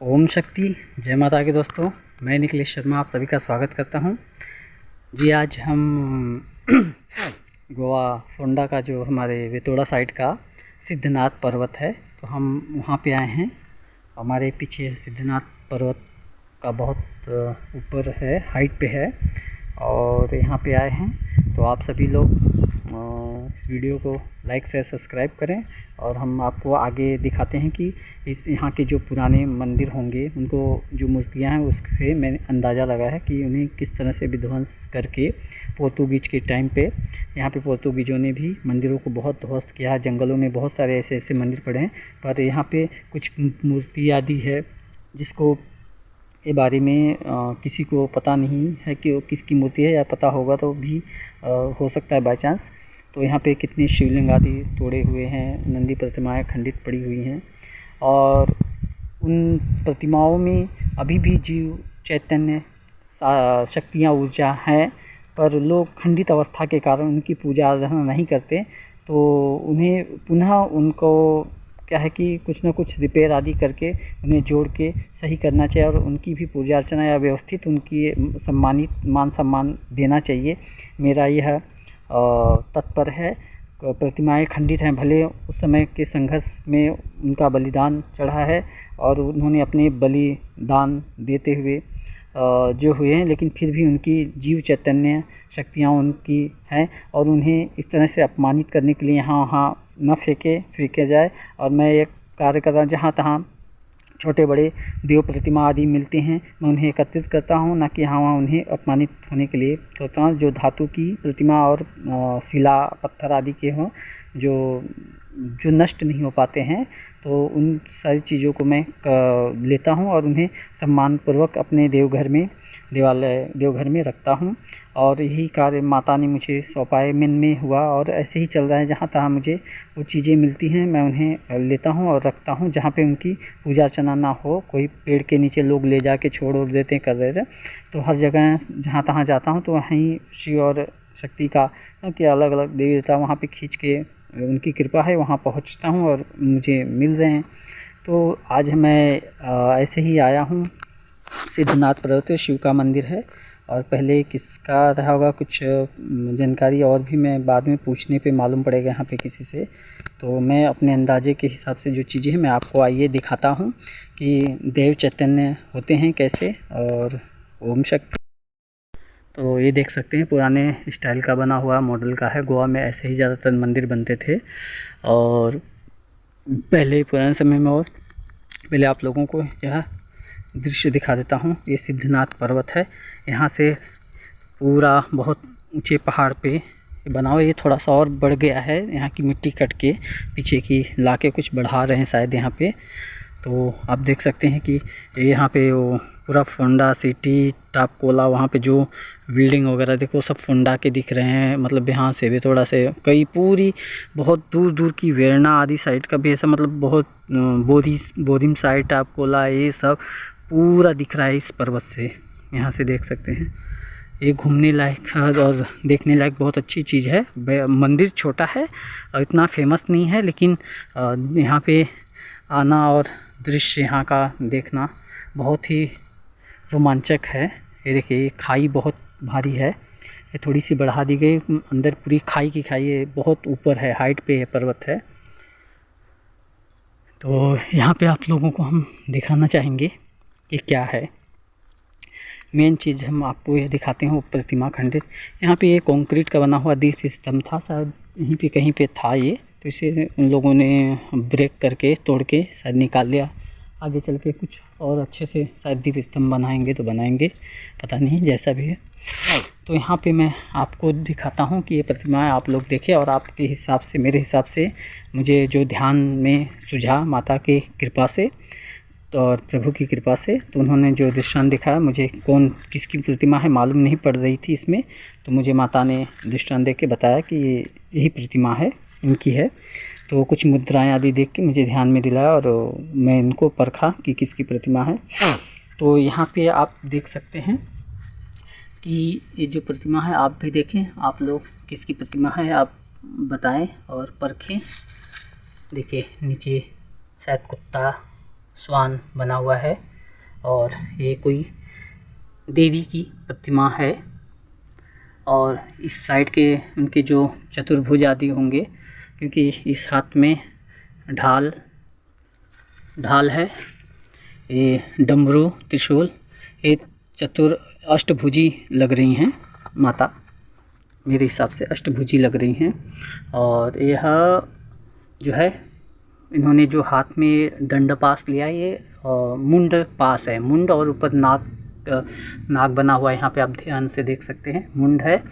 ओम शक्ति, जय माता के दोस्तों। मैं निखिलेश शर्मा आप सभी का स्वागत करता हूं। जी आज हम गोवा फोंडा का जो हमारे वेतोड़ा साइड का सिद्धनाथ पर्वत है, तो हम वहां पे आए हैं। हमारे पीछे सिद्धनाथ पर्वत का बहुत ऊपर है, हाइट पे है और यहाँ पे आए हैं। तो आप सभी लोग इस वीडियो को लाइक से सब्सक्राइब करें और हम आपको आगे दिखाते हैं कि इस यहाँ के जो पुराने मंदिर होंगे, उनको जो मूर्तियाँ हैं उससे मैंने अंदाज़ा लगाया है कि उन्हें किस तरह से विध्वंस करके पोर्तुगीज़ के टाइम पे यहाँ पे पोर्तुगीज़ों ने भी मंदिरों को बहुत ध्वस्त किया है। जंगलों में बहुत सारे ऐसे ऐसे मंदिर पड़े हैं, पर यहाँ पे कुछ मूर्ति आदि है जिसको के बारे में किसी को पता नहीं है कि वो किसकी मूर्ति है, या पता होगा तो भी हो सकता है बाय चांस। तो यहाँ पे कितने शिवलिंग आदि तोड़े हुए हैं, नंदी प्रतिमाएं खंडित पड़ी हुई हैं और उन प्रतिमाओं में अभी भी जीव चैतन्य शक्तियाँ ऊर्जा हैं, पर लोग खंडित अवस्था के कारण उनकी पूजा आराधना नहीं करते। तो उन्हें पुनः उनको क्या है कि कुछ ना कुछ रिपेयर आदि करके उन्हें जोड़ के सही करना चाहिए और उनकी भी पूजा अर्चना या व्यवस्थित उनकी सम्मानित मान सम्मान देना चाहिए। मेरा यह तत्पर है। प्रतिमाएं खंडित हैं, भले उस समय के संघर्ष में उनका बलिदान चढ़ा है और उन्होंने अपने बलिदान देते हुए जो हुए हैं, लेकिन फिर भी उनकी जीव चैतन्य शक्तियाँ उनकी हैं और उन्हें इस तरह से अपमानित करने के लिए यहाँ वहाँ न फेंके जाए। और मैं एक कार्य कर रहा हूँ, जहाँ तहाँ छोटे बड़े देव प्रतिमा आदि मिलते हैं, मैं उन्हें एकत्रित करता हूँ, न कि यहाँ वहाँ उन्हें अपमानित होने के लिए करता हूँ। जो धातु की प्रतिमा और शिला पत्थर आदि के हों, जो नष्ट नहीं हो पाते हैं, तो उन सारी चीज़ों को मैं लेता हूँ और उन्हें सम्मानपूर्वक अपने देवघर में रखता हूँ। और यही कार्य माता ने मुझे सौंपा है, मन में हुआ और ऐसे ही चल रहा है। जहाँ तहाँ मुझे वो चीज़ें मिलती हैं, मैं उन्हें लेता हूँ और रखता हूँ। जहाँ पे उनकी पूजा अर्चना ना हो, कोई पेड़ के नीचे लोग ले जाके छोड़ और देते हैं, कर रहे थे, तो हर जगह जहाँ तहाँ जाता हूँ तो वहीं शिव और शक्ति का कि अलग अलग देवी देवता वहाँ पे खींच के उनकी कृपा है, वहाँ पहुँचता हूँ और मुझे मिल रहे हैं। तो आज मैं ऐसे ही आया हूँ। सिद्धनाथ पर्वत शिव का मंदिर है और पहले किसका रहा होगा कुछ जानकारी और भी मैं बाद में पूछने पे मालूम पड़ेगा यहाँ पे किसी से। तो मैं अपने अंदाजे के हिसाब से जो चीज़ें हैं मैं आपको आइए दिखाता हूँ कि देव चैतन्य होते हैं कैसे। और ओम शक्ति, तो ये देख सकते हैं पुराने स्टाइल का बना हुआ मॉडल का है। गोवा में ऐसे ही ज़्यादातर मंदिर बनते थे और पहले पुराने समय में। और पहले आप लोगों को यह दृश्य दिखा देता हूँ। ये सिद्धनाथ पर्वत है, यहाँ से पूरा बहुत ऊंचे पहाड़ पे बना हुआ। ये थोड़ा सा और बढ़ गया है, यहाँ की मिट्टी कट के पीछे की ला के कुछ बढ़ा रहे हैं शायद यहाँ पे। तो आप देख सकते हैं कि यहाँ पे वो पूरा फोंडा सिटी टापकोला, वहाँ पे जो बिल्डिंग वगैरह देखो सब फोंडा के दिख रहे हैं। मतलब यहाँ से भी थोड़ा से कई पूरी बहुत दूर दूर की वेरना आदि साइड का भी ऐसा, मतलब बहुत बोधिम साइड टापकोला ये सब पूरा दिख रहा है इस पर्वत से। यहाँ से देख सकते हैं, ये घूमने लायक और देखने लायक बहुत अच्छी चीज़ है। मंदिर छोटा है और इतना फेमस नहीं है, लेकिन यहाँ पे आना और दृश्य यहाँ का देखना बहुत ही रोमांचक है। ये देखिए, खाई बहुत भारी है, ये थोड़ी सी बढ़ा दी गई, अंदर पूरी खाई की खाई है, बहुत ऊपर है, हाइट पे है पर्वत है। तो यहाँ पे आप लोगों को हम दिखाना चाहेंगे कि क्या है। मेन चीज़ हम आपको ये दिखाते हैं, वो प्रतिमा खंडित। यहाँ पे ये कंक्रीट का बना हुआ दीप स्तंभ था, शायद यहीं पे कहीं पे था ये, तो इसे उन लोगों ने ब्रेक करके तोड़ के शायद निकाल लिया। आगे चल के कुछ और अच्छे से शायद दीप स्तंभ बनाएंगे तो बनाएंगे, पता नहीं, जैसा भी है। तो यहाँ पे मैं आपको दिखाता हूँ कि ये प्रतिमाएं आप लोग देखें और आपके हिसाब से, मेरे हिसाब से मुझे जो ध्यान में सुझा माता की कृपा से तो और प्रभु की कृपा से, तो उन्होंने जो दृष्टांत दिखाया, मुझे कौन किसकी प्रतिमा है मालूम नहीं पड़ रही थी इसमें, तो मुझे माता ने दृष्टांत देख के बताया कि यही प्रतिमा है, इनकी है। तो कुछ मुद्राएं आदि देख के मुझे ध्यान में दिलाया और मैं इनको परखा कि किसकी प्रतिमा है। तो यहाँ पे आप देख सकते हैं कि ये जो प्रतिमा है, आप भी देखें, आप लोग किसकी प्रतिमा है आप बताएं और परखें। देखिए नीचे शायद कुत्ता स्वान बना हुआ है। और ये कोई देवी की प्रतिमा है। और इस साइड के उनके जो चतुर्भुज आदि होंगे, क्योंकि इस हाथ में ढाल है, ये डमरू त्रिशूल, ये अष्टभुजी लग रही हैं माता, मेरे हिसाब से अष्टभुजी लग रही हैं। और यह जो है इन्होंने जो हाथ में दंड पास लिया, ये मुंड पास है, मुंड और ऊपर नाग बना हुआ है। यहाँ पे आप ध्यान से देख सकते हैं, मुंड है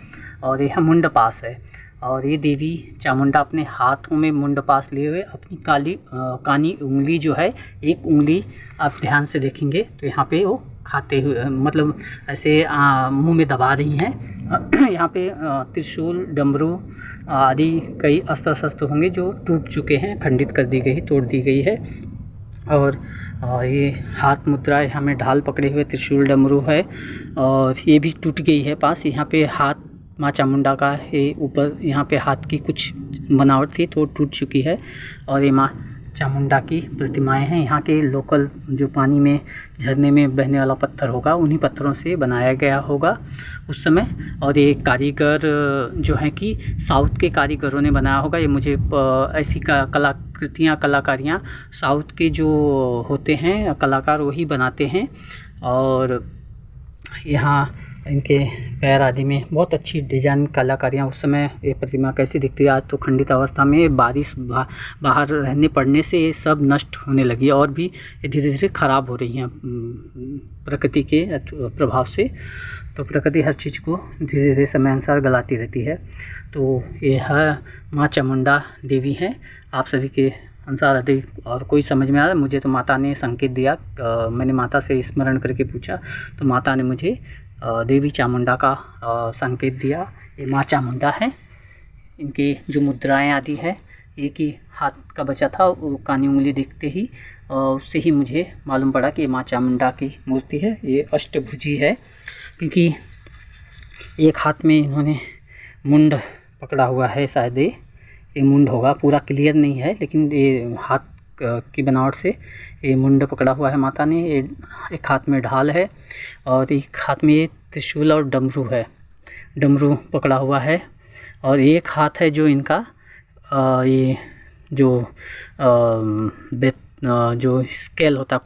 और यह मुंड पास है। और ये देवी चामुंडा अपने हाथों में मुंड पास लिए हुए अपनी कानी उंगली जो है, एक उंगली आप ध्यान से देखेंगे तो यहाँ पे वो खाते हुए, मतलब ऐसे मुंह में दबा रही हैं। यहाँ पे त्रिशूल डमरू आदि कई अस्त्र शस्त्र होंगे जो टूट चुके हैं, खंडित कर दी गई, तोड़ दी गई है। और ये हाथ मुद्रा है, हमें ढाल पकड़े हुए त्रिशूल डमरू है और ये भी टूट गई है पास। यहाँ पे हाथ माँ चामुंडा का है, ऊपर यहाँ पे हाथ की कुछ बनावट थी तो टूट चुकी है। और ये माँ चामुंडा की प्रतिमाएं हैं। यहाँ के लोकल जो पानी में झरने में बहने वाला पत्थर होगा, उन्हीं पत्थरों से बनाया गया होगा उस समय। और ये कारीगर जो है कि साउथ के कारीगरों ने बनाया होगा। ये मुझे ऐसी कलाकारियाँ साउथ के जो होते हैं कलाकार वही बनाते हैं। और यहाँ इनके पैर आदि में बहुत अच्छी डिजाइन कलाकारियाँ। उस समय ये प्रतिमा कैसी दिखती है, आज तो खंडित अवस्था में बारिश बाहर रहने पड़ने से ये सब नष्ट होने लगी और भी धीरे धीरे ख़राब हो रही हैं प्रकृति के प्रभाव से। तो प्रकृति हर चीज़ को धीरे धीरे समय अनुसार गलाती रहती है। तो यह माँ चामुंडा देवी हैं। आप सभी के अनुसार अधिक और कोई समझ में आ रहा है? मुझे तो माता ने संकेत दिया, मैंने माता से स्मरण करके पूछा तो माता ने मुझे देवी चामुंडा का संकेत दिया। ये माँ चामुंडा है। इनकी जो मुद्राएं आदि है, एक ही हाथ का बचा था, वो कानी उंगली देखते ही उससे ही मुझे मालूम पड़ा कि ये माँ चामुंडा की मूर्ति है। ये अष्टभुजी है क्योंकि एक हाथ में इन्होंने मुंड पकड़ा हुआ है, शायद ये मुंड होगा, पूरा क्लियर नहीं है लेकिन ये हाथ की बनावट से ये मुंड पकड़ा हुआ है माता ने। ये एक हाथ में ढाल है और एक हाथ में ये त्रिशूल और डमरू है, डमरू पकड़ा हुआ है। और एक हाथ है जो इनका ये जो स्केल होता है,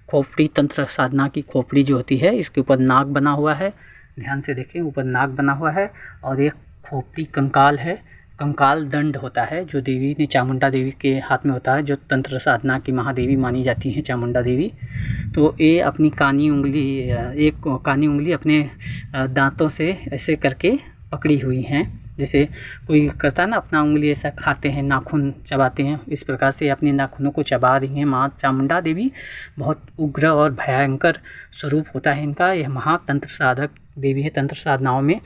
खोपड़ी तंत्र साधना की खोपड़ी जो होती है, इसके ऊपर नाग बना हुआ है। ध्यान से देखें, ऊपर नाग बना हुआ है और एक खोपड़ी कंकाल है। कंकाल दंड होता है जो देवी ने चामुंडा देवी के हाथ में होता है, जो तंत्र साधना की महादेवी मानी जाती हैं चामुंडा देवी। तो ये अपनी एक कानी उंगली अपने दांतों से ऐसे करके पकड़ी हुई हैं, जैसे कोई करता है ना, अपना उंगली ऐसा खाते हैं, नाखून चबाते हैं, इस प्रकार से अपने नाखूनों को चबा रही हैं माँ चामुंडा देवी। बहुत उग्र और भयंकर स्वरूप होता है इनका। यह महातंत्र साधक देवी है, तंत्र साधनाओं में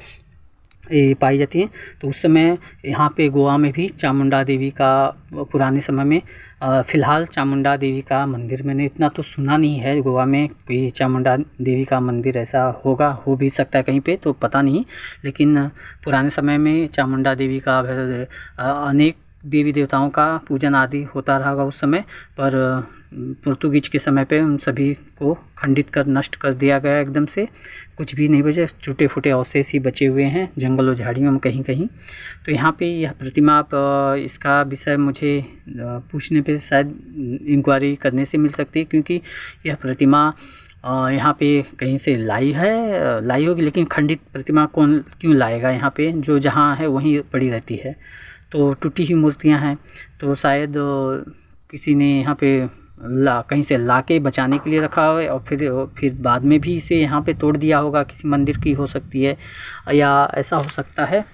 ये पाई जाती हैं। तो उस समय यहाँ पे गोवा में भी चामुंडा देवी का पुराने समय में फ़िलहाल चामुंडा देवी का मंदिर मैंने इतना तो सुना नहीं है गोवा में कोई चामुंडा देवी का मंदिर ऐसा होगा, हो भी सकता है कहीं पे, तो पता नहीं। लेकिन पुराने समय में चामुंडा देवी का अनेक देवी देवताओं का पूजन आदि होता रहा उस समय, पर पुर्तगीज के समय पे उन सभी को खंडित कर नष्ट कर दिया गया एकदम से, कुछ भी नहीं बचे, टूटे फूटे अवशेष ही बचे हुए हैं जंगल और झाड़ियों में कहीं कहीं। तो यहाँ पे यह प्रतिमा, इसका विषय मुझे पूछने पे शायद इंक्वायरी करने से मिल सकती है, क्योंकि यह प्रतिमा यहाँ पे कहीं से लाई होगी, लेकिन खंडित प्रतिमा कौन क्यों लाएगा यहाँ पे, जो जहाँ है वहीं पड़ी रहती है। तो टूटी हुई मूर्तियाँ हैं, तो शायद किसी ने यहाँ पे कहीं से ला के बचाने के लिए रखा है और फिर बाद में भी इसे यहाँ पे तोड़ दिया होगा, किसी मंदिर की हो सकती है, या ऐसा हो सकता है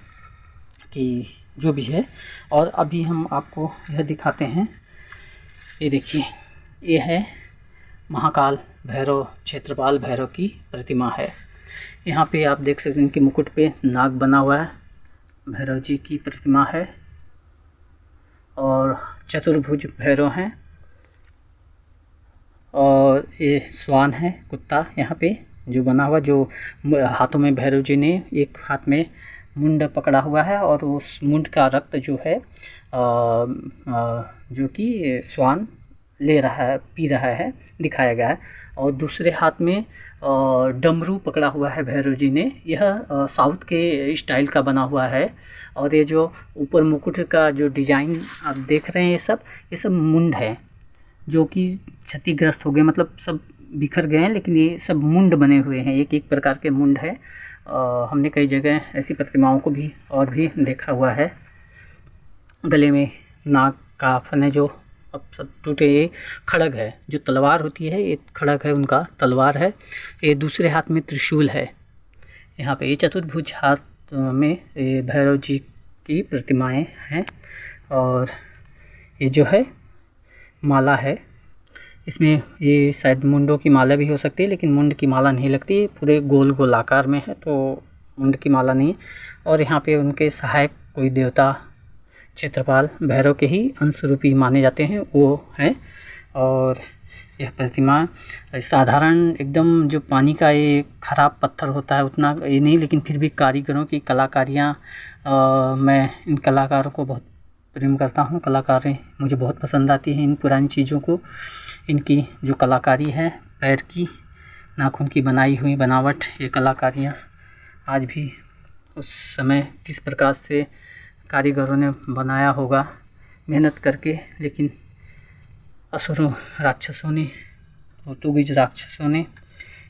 कि जो भी है। और अभी हम आपको यह दिखाते हैं, ये देखिए, ये है महाकाल भैरव, क्षेत्रपाल भैरव की प्रतिमा है। यहाँ पे आप देख सकते हैं इनके मुकुट पे नाग बना हुआ है, भैरव जी की प्रतिमा है और चतुर्भुज भैरव हैं। और ये स्वान है, कुत्ता यहाँ पे जो बना हुआ, जो हाथों में भैरव जी ने एक हाथ में मुंड पकड़ा हुआ है और उस मुंड का रक्त जो है जो कि स्वान ले रहा है, पी रहा है, दिखाया गया है। और दूसरे हाथ में डमरू पकड़ा हुआ है भैरव जी ने। यह साउथ के स्टाइल का बना हुआ है। और ये जो ऊपर मुकुट का जो डिजाइन आप देख रहे हैं, ये सब मुंड है जो कि क्षतिग्रस्त हो गए, मतलब सब बिखर गए हैं, लेकिन ये सब मुंड बने हुए हैं, एक एक प्रकार के मुंड है। हमने कई जगह ऐसी प्रतिमाओं को भी और भी देखा हुआ है। गले में नाग का फन है जो अब सब टूटे। ये खड़ग है, जो तलवार होती है, ये खड़ग है, उनका तलवार है। ये दूसरे हाथ में त्रिशूल है। यहाँ पे ये चतुर्भुज हाथ में ये भैरव जी की प्रतिमाएं हैं। और ये जो है माला है, इसमें ये शायद मुंडों की माला भी हो सकती है, लेकिन मुंड की माला नहीं लगती, पूरे गोल गोल आकार में है, तो मुंड की माला नहीं। और यहाँ पे उनके सहायक कोई देवता क्षेत्रपाल भैरव के ही अंश रूपी माने जाते हैं, वो हैं। और यह प्रतिमा साधारण एकदम जो पानी का ये खराब पत्थर होता है उतना ये नहीं, लेकिन फिर भी कारीगरों की कलाकारियाँ, मैं इन कलाकारों को बहुत प्रेम करता हूँ। कलाकारी मुझे बहुत पसंद आती है। इन पुरानी चीज़ों को, इनकी जो कलाकारी है, पैर की नाखून की बनाई हुई बनावट, ये कलाकारियाँ आज भी उस समय किस प्रकार से कारीगरों ने बनाया होगा मेहनत करके, लेकिन असुरों राक्षसों ने, पोर्तुगीज राक्षसों ने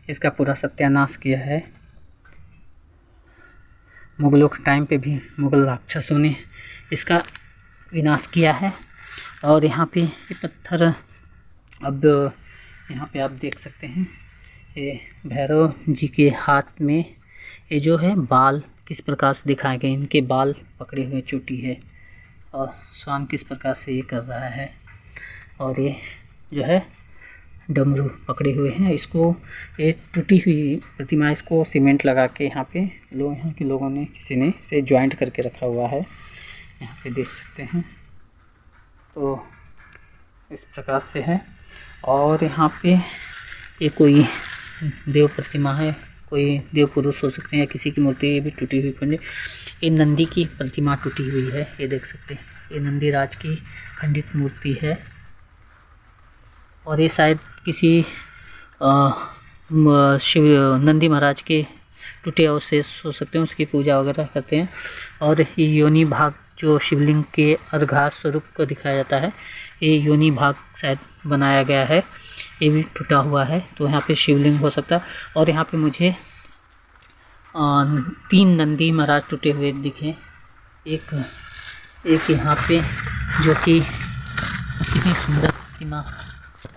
इसका पूरा सत्यानाश किया है। मुगलों के टाइम पे भी मुगल राक्षसों ने इसका विनाश किया है। और यहाँ पे ये पत्थर, अब यहाँ पे आप देख सकते हैं, ये भैरव जी के हाथ में ये जो है बाल किस प्रकार से दिखाए गए, इनके बाल पकड़े हुए चोटी है, और स्वान किस प्रकार से ये कर रहा है। और ये जो है डमरू पकड़े हुए हैं। इसको ये टूटी हुई प्रतिमा, इसको सीमेंट लगा के यहाँ पे यहाँ के लोगों ने, किसी ने इसे ज्वाइंट करके रखा हुआ है, यहाँ पे देख सकते हैं। तो इस प्रकार से है। और यहाँ पे ये कोई देव प्रतिमा है, कोई देव पुरुष हो सकते हैं या किसी की मूर्ति, ये भी टूटी हुई पंजे। ये नंदी की प्रतिमा टूटी हुई है, ये देख सकते हैं, ये नंदी राज की खंडित मूर्ति है। और ये शायद किसी शिव नंदी महाराज के टूटे अवशेष हो सकते हैं, उसकी पूजा वगैरह करते हैं। और ये योनि भाग जो शिवलिंग के अर्घा स्वरूप को दिखाया जाता है, ये योनि भाग शायद बनाया गया है, ये भी टूटा हुआ है, तो यहाँ पे शिवलिंग हो सकता है। और यहाँ पे मुझे 3 नंदी महाराज टूटे हुए दिखे। एक यहाँ पे जो कि कितनी सुंदर प्रतिमा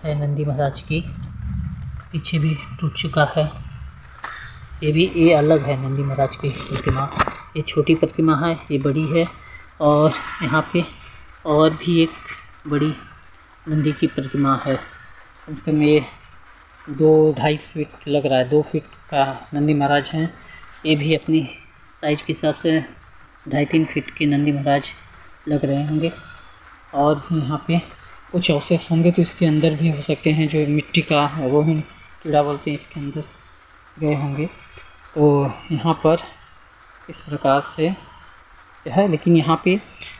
है नंदी महाराज की, पीछे भी टूट चुका है। ये अलग है नंदी महाराज की प्रतिमा, ये छोटी प्रतिमा है, ये बड़ी है। और यहाँ पे और भी एक बड़ी नंदी की प्रतिमा है, कम ये 2-2.5 फीट लग रहा है, 2 फीट का नंदी महाराज हैं। ये भी अपनी साइज के हिसाब से 2.5-3 फीट के नंदी महाराज लग रहे होंगे। और भी यहाँ पे कुछ अवशेष होंगे, तो इसके अंदर भी हो सकते हैं, जो मिट्टी का वो ही कीड़ा बोलते हैं, इसके अंदर गए होंगे। तो यहाँ पर इस प्रकार से है। लेकिन यहाँ पे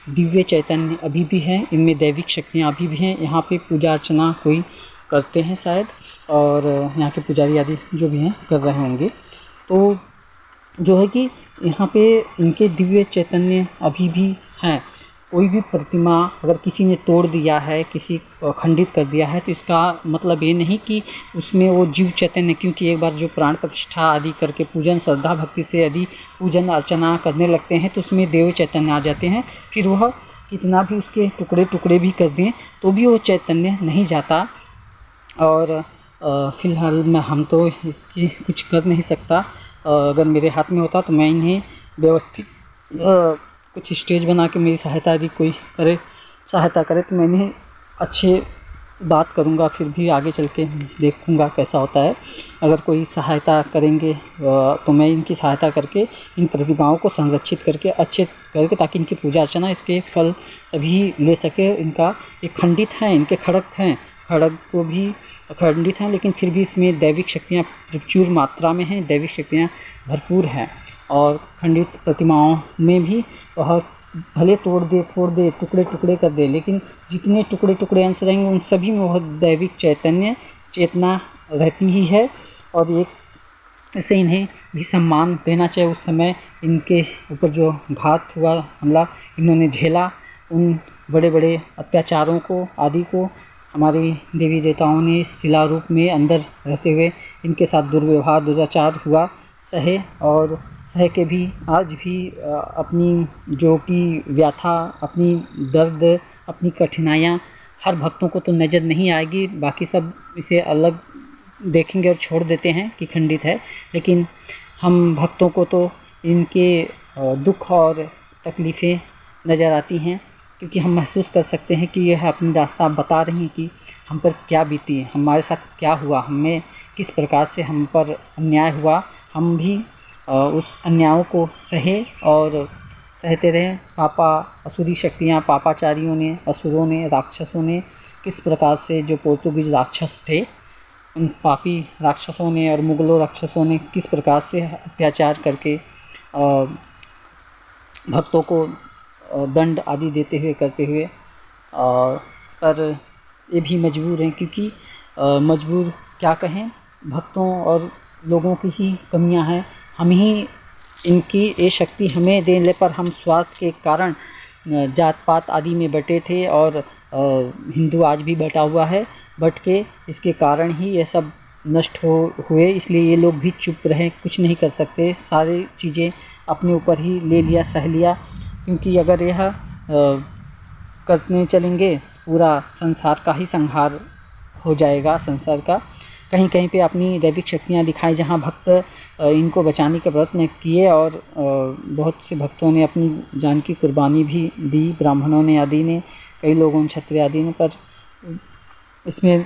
दिव्य चैतन्य अभी भी है, इनमें दैविक शक्तियाँ अभी भी हैं। यहाँ पे पूजा अर्चना कोई करते हैं शायद, और यहाँ के पुजारी आदि जो भी हैं कर रहे होंगे। तो जो है कि यहाँ पे इनके दिव्य चैतन्य अभी भी हैं। कोई भी प्रतिमा अगर किसी ने तोड़ दिया है, किसी खंडित कर दिया है, तो इसका मतलब ये नहीं कि उसमें वो जीव चैतन्य, क्योंकि एक बार जो प्राण प्रतिष्ठा आदि करके पूजन श्रद्धा भक्ति से यदि पूजन अर्चना करने लगते हैं, तो उसमें देव चैतन्य आ जाते हैं। फिर वह कितना भी उसके टुकड़े टुकड़े भी कर दें तो भी वो चैतन्य नहीं जाता। और फ़िलहाल में हम तो इसकी कुछ कर नहीं सकता। अगर मेरे हाथ में होता तो मैं इन्हें व्यवस्थित कुछ स्टेज बना के मेरी सहायता यदि कोई सहायता करे तो मैं इन्हें अच्छे बात करूंगा, फिर भी आगे चल के देखूँगा कैसा होता है। अगर कोई सहायता करेंगे तो मैं इनकी सहायता करके इन प्रतिमाओं को संरक्षित करके अच्छे करके, ताकि इनकी पूजा अर्चना इसके फल सभी ले सके। इनका ये खंडित हैं, इनके खड़ग हैं, खड़ग को भी खंडित हैं, लेकिन फिर भी इसमें दैविक शक्तियाँ प्रचुर मात्रा में हैं, दैविक शक्तियाँ भरपूर हैं। और खंडित प्रतिमाओं में भी वह भले तोड़ दे, फोड़ दे, टुकड़े टुकड़े कर दे, लेकिन जितने टुकड़े टुकड़े अंश रहेंगे उन सभी में वह दैविक चेतना रहती ही है। और एक ऐसे इन्हें भी सम्मान देना चाहिए। उस समय इनके ऊपर जो घात हुआ, हमला इन्होंने झेला, उन बड़े बड़े अत्याचारों को आदि को हमारी देवी देवताओं ने शिला रूप में अंदर रहते हुए इनके साथ दुर्व्यवहार दुराचार हुआ, सहे, और सह के भी आज भी अपनी जो कि व्यथा, अपनी दर्द, अपनी कठिनाइयाँ हर भक्तों को तो नज़र नहीं आएगी, बाकी सब इसे अलग देखेंगे और छोड़ देते हैं कि खंडित है, लेकिन हम भक्तों को तो इनके दुख और तकलीफ़ें नज़र आती हैं, क्योंकि हम महसूस कर सकते हैं कि यह अपनी दास्तां बता रही हैं कि हम पर क्या बीती, हमारे साथ क्या हुआ, हमें किस प्रकार से हम पर अन्याय हुआ। हम भी उस अन्यायों को सहे और सहते रहे। असुरी शक्तियाँ, पापाचारियों ने, असुरों ने, राक्षसों ने किस प्रकार से, जो पोर्तुगीज राक्षस थे, उन पापी राक्षसों ने और मुग़लों राक्षसों ने किस प्रकार से अत्याचार करके भक्तों को दंड आदि देते हुए करते हुए, पर ये भी मजबूर हैं, क्योंकि मजबूर क्या कहें, भक्तों और लोगों की ही कमियां हैं। हम ही इनकी ये शक्ति हमें देने पर हम स्वार्थ के कारण जात पात आदि में बटे थे, और हिंदू आज भी बटा हुआ है, बट के इसके कारण ही ये सब नष्ट हुए। इसलिए ये लोग भी चुप रहे, कुछ नहीं कर सकते, सारी चीज़ें अपने ऊपर ही ले लिया, सह लिया, क्योंकि अगर यह करने चलेंगे पूरा संसार का ही संहार हो जाएगा। संसार का कहीं कहीं पे अपनी दैविक शक्तियाँ दिखाई, जहाँ भक्त इनको बचाने के प्रयत्न किए, और बहुत से भक्तों ने अपनी जान की कुर्बानी भी दी, ब्राह्मणों ने आदि ने, कई लोगों क्षत्रिय आदि ने, पर इसमें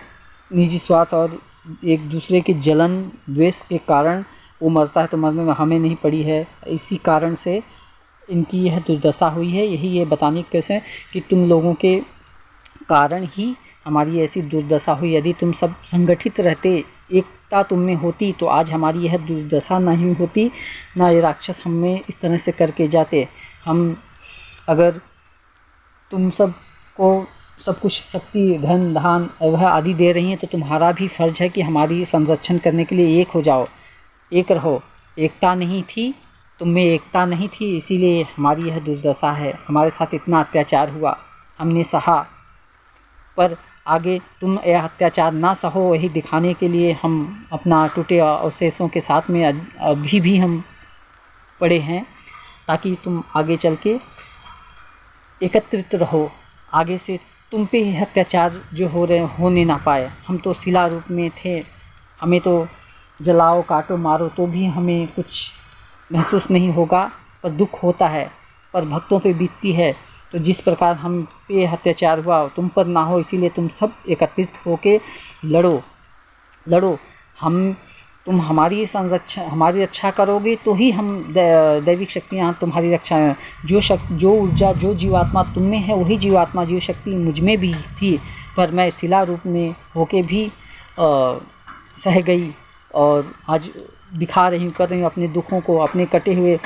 निजी स्वार्थ और एक दूसरे के जलन द्वेष के कारण वो मरता है तो मरने में हमें नहीं पड़ी है। इसी कारण से इनकी यह दुर्दशा हुई है। यही ये बताने की कैसे कि तुम लोगों के कारण ही हमारी ऐसी दुर्दशा हुई। यदि तुम सब संगठित रहते, एकता तुम में होती, तो आज हमारी यह दुर्दशा नहीं होती, ना ये राक्षस हमें इस तरह से करके जाते। हम अगर तुम सब को सब कुछ शक्ति, धन, धान वह आदि दे रही हैं, तो तुम्हारा भी फर्ज है कि हमारी संरक्षण करने के लिए एक हो जाओ, एक रहो। एकता नहीं थी, तुम में एकता नहीं थी, इसीलिए हमारी यह दुर्दशा है। हमारे साथ इतना अत्याचार हुआ, हमने सहा, पर आगे तुम यह अत्याचार ना सहो, वही दिखाने के लिए हम अपना टूटे अवशेषों के साथ में अभी भी हम पड़े हैं, ताकि तुम आगे चल के एकत्रित रहो, आगे से तुम पे यह अत्याचार जो हो रहे होने ना पाए। हम तो शिला रूप में थे, हमें तो जलाओ, काटो, मारो तो भी हमें कुछ महसूस नहीं होगा, पर दुख होता है, पर भक्तों पे बीतती है। तो जिस प्रकार हम पे अत्याचार हुआ तुम पर ना हो, इसीलिए तुम सब एकत्रित होके लड़ो। तुम हमारी संरक्षण, हमारी रक्षा करोगे तो ही हम दैविक शक्तियाँ तुम्हारी रक्षा, जो ऊर्जा, जो जीवात्मा तुम में है, वही जीवात्मा, जो शक्ति मुझ में भी थी, पर मैं शिला रूप में होके भी सह गई, और आज दिखा रही हूँ, कर रही हूँ अपने दुखों को, अपने कटे हुए।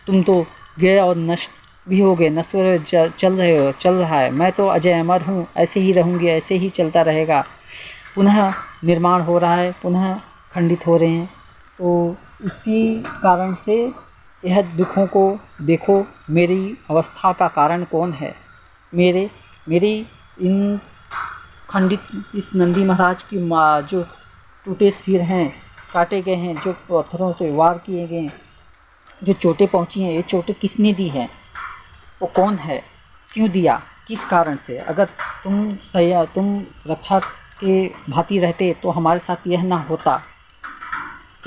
तुम तो गए और नष्ट भी हो गए, नश्वर चल रहा है, मैं तो अजय अमर हूँ, ऐसे ही रहूँगी, ऐसे ही चलता रहेगा। पुनः निर्माण हो रहा है, पुनः खंडित हो रहे हैं। तो इसी कारण से यह दुखों को देखो, मेरी अवस्था का कारण कौन है, मेरी इन खंडित इस नंदी महाराज की जो टूटे सिर हैं, काटे गए हैं, जो पत्थरों से वार किए गए हैं, जो चोटें पहुंची हैं, ये चोटें किसने दी हैं, वो कौन है, क्यों दिया, किस कारण से। अगर तुम रक्षा के भांति रहते तो हमारे साथ यह ना होता।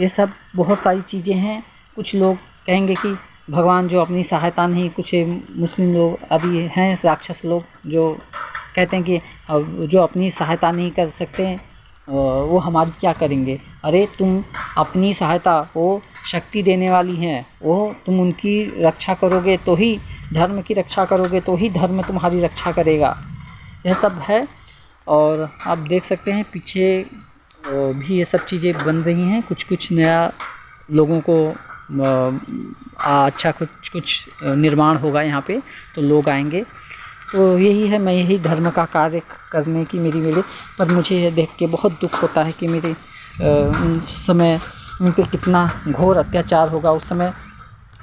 ये सब बहुत सारी चीज़ें हैं। कुछ लोग कहेंगे कि भगवान जो अपनी सहायता नहीं, कुछ मुस्लिम लोग आदि हैं, राक्षस लोग, जो कहते हैं कि जो अपनी सहायता नहीं कर सकते वो हमारी क्या करेंगे। अरे तुम अपनी सहायता, वो शक्ति देने वाली हैं, वो तुम उनकी रक्षा करोगे तो ही, धर्म की रक्षा करोगे तो ही धर्म तुम्हारी रक्षा करेगा। यह सब है। और आप देख सकते हैं पीछे भी ये सब चीज़ें बन रही हैं, कुछ नया लोगों को अच्छा कुछ निर्माण होगा यहाँ पे, तो लोग आएंगे। तो यही है, मैं यही धर्म का कार्य करने की मेरे पर मुझे यह देख के बहुत दुख होता है कि मेरे उस समय उन पर कितना घोर अत्याचार होगा। उस समय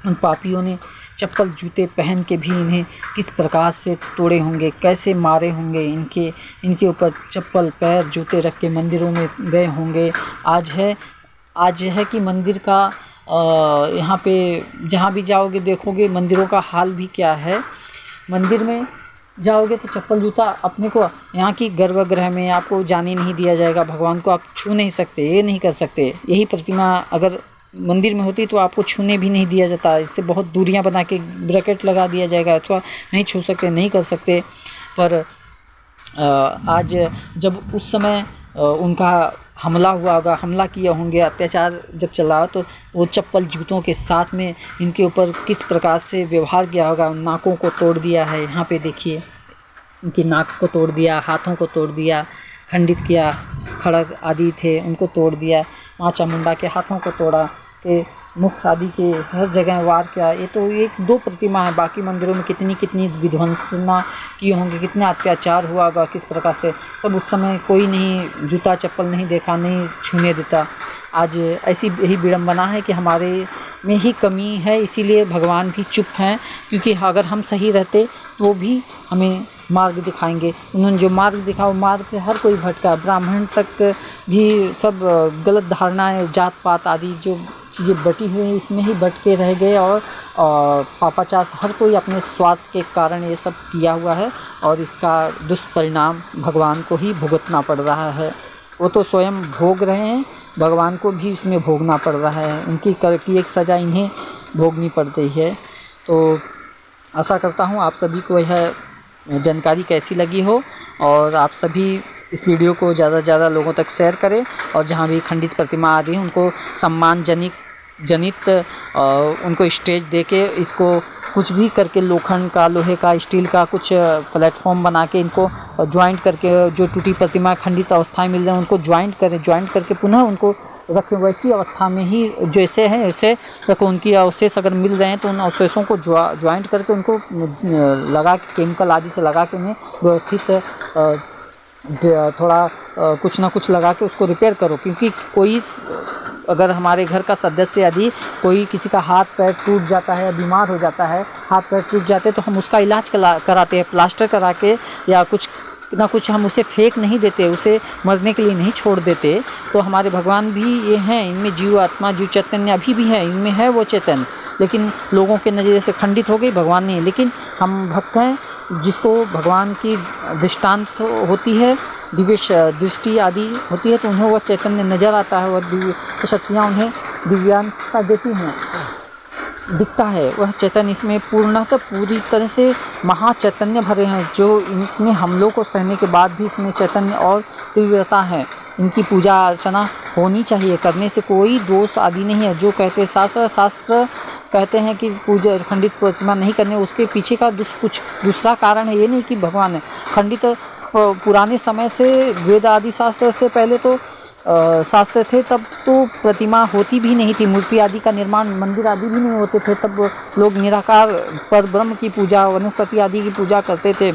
उन पापियों ने चप्पल जूते पहन के भी इन्हें किस प्रकार से तोड़े होंगे, कैसे मारे होंगे, इनके ऊपर चप्पल पैर जूते रख के मंदिरों में गए होंगे। आज है कि मंदिर का यहाँ पे जहाँ भी जाओगे देखोगे मंदिरों का हाल भी क्या है। मंदिर में जाओगे तो चप्पल जूता अपने को यहाँ की गर्भगृह में आपको जाने नहीं दिया जाएगा। भगवान को आप छू नहीं सकते, ये नहीं कर सकते। यही प्रतिमा अगर मंदिर में होती तो आपको छूने भी नहीं दिया जाता। इससे बहुत दूरियां बना के ब्रैकेट लगा दिया जाएगा, अथवा नहीं छू सकते, नहीं कर सकते। पर आज जब उस समय उनका हमला हुआ होगा, हमला किए होंगे, अत्याचार जब चला तो वो चप्पल जूतों के साथ में इनके ऊपर किस प्रकार से व्यवहार किया होगा। नाकों को तोड़ दिया है, यहाँ पे देखिए इनकी नाक को तोड़ दिया, हाथों को तोड़ दिया, खंडित किया, खड़ग आदि थे उनको तोड़ दिया, माँ चामुंडा के हाथों को तोड़ा, के मुख आदि के हर जगह वार किया। ये तो एक दो प्रतिमा है, बाकी मंदिरों में कितनी विध्वंसना की होंगी, कितना अत्याचार हुआ होगा, किस प्रकार से। तब उस समय कोई नहीं जूता चप्पल नहीं देखा, नहीं छूने देता। आज ऐसी यही विडंबना है कि हमारे में ही कमी है, इसीलिए भगवान भी चुप हैं। क्योंकि अगर हम सही रहते तो भी हमें मार्ग दिखाएंगे। उन्होंने जो मार्ग दिखा वो मार्ग पे हर कोई भटका, ब्राह्मण तक भी सब गलत धारणाएं, जात पात आदि जो चीज़ें बटी हुई हैं इसमें ही भटके रह गए। और पापाचार हर कोई अपने स्वार्थ के कारण ये सब किया हुआ है, और इसका दुष्परिणाम भगवान को ही भुगतना पड़ रहा है। वो तो स्वयं भोग रहे हैं, भगवान को भी इसमें भोगना पड़ रहा है। उनकी कर की एक सज़ा इन्हें भोगनी पड़ रही है। तो आशा करता हूँ आप सभी को यह जानकारी कैसी लगी हो, और आप सभी इस वीडियो को ज़्यादा से ज़्यादा लोगों तक शेयर करें। और जहाँ भी खंडित प्रतिमा आ रही है उनको सम्मान जनित उनको स्टेज दे के, इसको कुछ भी करके लोखंड का, लोहे का, स्टील का कुछ प्लेटफॉर्म बना के इनको ज्वाइंट करके, जो टूटी प्रतिमा खंडित अवस्था में मिल रहे हैं उनको ज्वाइंट करके पुनः उनको रखें वैसी अवस्था में ही जैसे हैं वैसे रखो। उनकी अवशेष अगर मिल रहे हैं तो उन अवशेषों को ज्वाइंट करके उनको लगा के, केमिकल आदि से लगा के उन्हें व्यवस्थित थोड़ा कुछ ना कुछ लगा के उसको रिपेयर करो। क्योंकि कोई अगर हमारे घर का सदस्य यदि कोई किसी का हाथ पैर टूट जाता है या बीमार हो जाता है, हाथ पैर टूट जाते हैं, तो हम उसका इलाज कराते हैं, प्लास्टर करा के या कुछ ना कुछ, हम उसे फेंक नहीं देते, उसे मरने के लिए नहीं छोड़ देते। तो हमारे भगवान भी ये हैं, इनमें जीव आत्मा, जीव चैतन्य अभी भी है, इनमें है वो चैतन्य। लेकिन लोगों के नज़र से खंडित हो गई, भगवान नहीं। लेकिन हम भक्त हैं, जिसको भगवान की दृष्टांत होती है, दिव्य दृष्टि आदि होती है, तो उन्हें वह चैतन्य नज़र आता है, वह दिव्य शक्तियाँ उन्हें दिव्यांशता देती हैं, दिखता है वह चैतन्य। इसमें पूर्णतः पूरी तरह से महाचैतन्य भरे हैं, जो इतने हमलों को सहने के बाद भी इसमें चैतन्य और तीव्रता है। इनकी पूजा अर्चना होनी चाहिए, करने से कोई दोष आदि नहीं है। जो कहते शास्त्र कहते हैं कि पूजा खंडित प्रतिमा नहीं करने, उसके पीछे का कुछ दूसरा कारण है। ये नहीं कि भगवान है खंडित। पुराने समय से वेद आदि शास्त्र से पहले तो शास्त्र थे, तब तो प्रतिमा होती भी नहीं थी, मूर्ति आदि का निर्माण, मंदिर आदि भी नहीं होते थे। तब लोग निराकार पर ब्रह्म की पूजा, वनस्पति आदि की पूजा करते थे।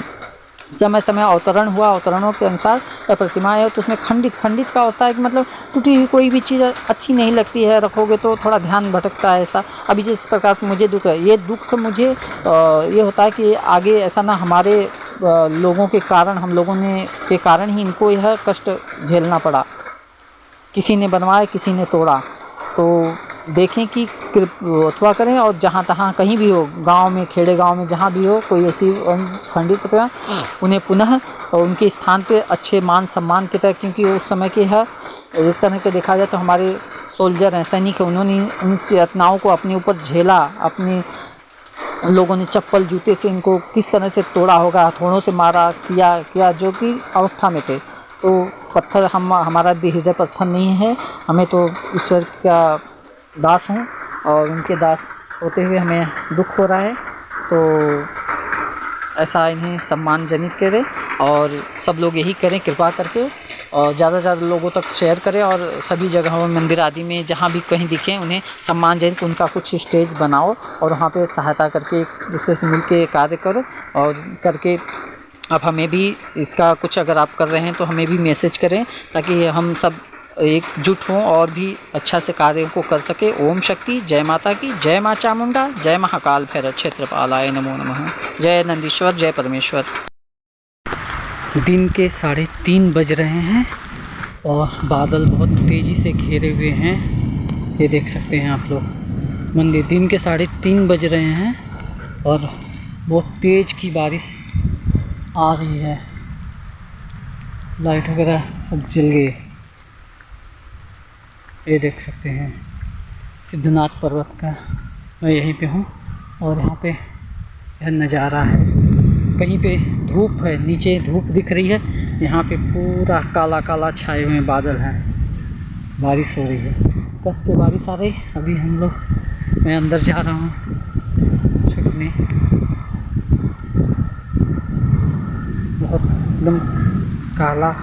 समय समय अवतरण हुआ, अवतरणों के अनुसार प्रतिमा है, तो उसमें खंडित का होता है कि मतलब टूटी हुई कोई भी चीज़ अच्छी नहीं लगती है, रखोगे तो थोड़ा ध्यान भटकता है। ऐसा अभी जिस प्रकार से मुझे दुख है, ये दुख मुझे ये होता है कि आगे ऐसा ना हमारे लोगों के कारण, हम लोगों ने के कारण ही इनको यह कष्ट झेलना पड़ा। किसी ने बनवाया, किसी ने तोड़ा। तो देखें कि अथवा करें, और जहाँ तहाँ कहीं भी हो, गांव में, खेड़े गांव में जहाँ भी हो कोई ऐसी खंडित प्रतिमा, उन्हें पुनः उनके स्थान पे अच्छे मान सम्मान के तहत, क्योंकि उस समय के है एक तरह के देखा जाए तो हमारे सोल्जर हैं, सैनिक हैं, उन्होंने उन यातनाओं को अपने ऊपर झेला। अपने लोगों ने चप्पल जूते से इनको किस तरह से तोड़ा होगा, हथौड़ों से मारा, किया जो कि अवस्था में थे। तो पत्थर हमारा भी हृदय पत्थर नहीं है, हमें तो ईश्वर का दास हूँ, और उनके दास होते हुए हमें दुख हो रहा है। तो ऐसा इन्हें सम्मानजनित करें। और सब लोग यही करें कृपा करके, और ज़्यादा से ज़्यादा लोगों तक शेयर करें, और सभी जगहों मंदिर आदि में जहाँ भी कहीं दिखें उन्हें सम्मानजनक उनका कुछ स्टेज बनाओ और वहाँ पे सहायता करके एक दूसरे से मिल के कार्य करो और करके अब हमें भी इसका कुछ अगर आप कर रहे हैं तो हमें भी मैसेज करें ताकि हम सब एकजुट हों और भी अच्छा से कार्यों को कर सके। ओम शक्ति, जय माता की, जय माँ चामुंडा, जय महाकाल भैरव क्षेत्रपालाय नमो नमः, जय नंदीश्वर, जय परमेश्वर। दिन के 3:30 बज रहे हैं और बादल बहुत तेज़ी से घेरे हुए हैं, ये देख सकते हैं आप लोग। मंदिर दिन के 3:30 बज रहे हैं और बहुत तेज़ की बारिश आ रही है, लाइट वगैरह सब जल गए, ये देख सकते हैं सिद्धनाथ पर्वत का। मैं यहीं पे हूँ और यहाँ पे यह नज़ारा है, कहीं पे धूप है, नीचे धूप दिख रही है, यहाँ पे पूरा काला काला छाए हुए बादल हैं, बारिश हो रही है, कस के बारिश आ रही। अभी हम लोग, मैं अंदर जा रहा हूँ छकने, बहुत एकदम काला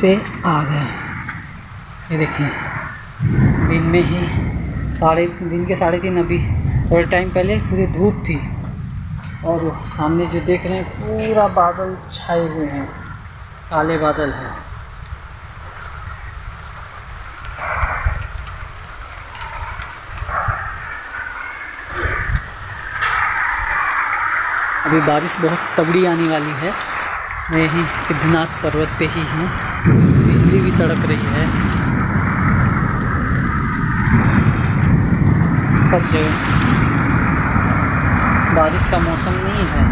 पे आ गए। ये देखिए दिन में ही दिन के 3:30, अभी थोड़े टाइम पहले पूरी धूप थी और वो सामने जो देख रहे हैं पूरा बादल छाए हुए हैं, काले बादल हैं। अभी बारिश बहुत तगड़ी आने वाली है। मैं यहीं सिद्धनाथ पर्वत पे ही हूँ, बिजली भी तड़क रही है सब जगह, बारिश का मौसम नहीं है।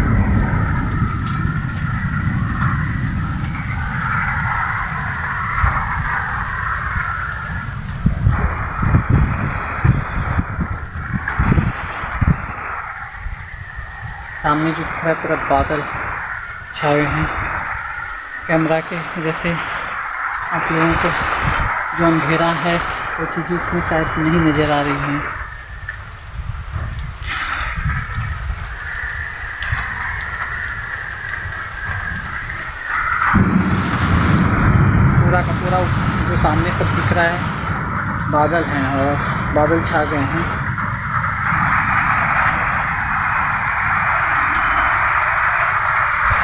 सामने जो दिख रहा है पूरा बादल छाए हैं, कैमरा के जैसे आप लोगों को जो अंधेरा है वो चीज़ें इसमें शायद नहीं नज़र आ रही हैं। पूरा का पूरा जो सामने सब दिख रहा है बादल हैं और बादल छा गए हैं।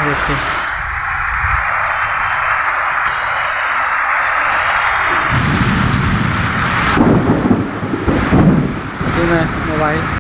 देखिए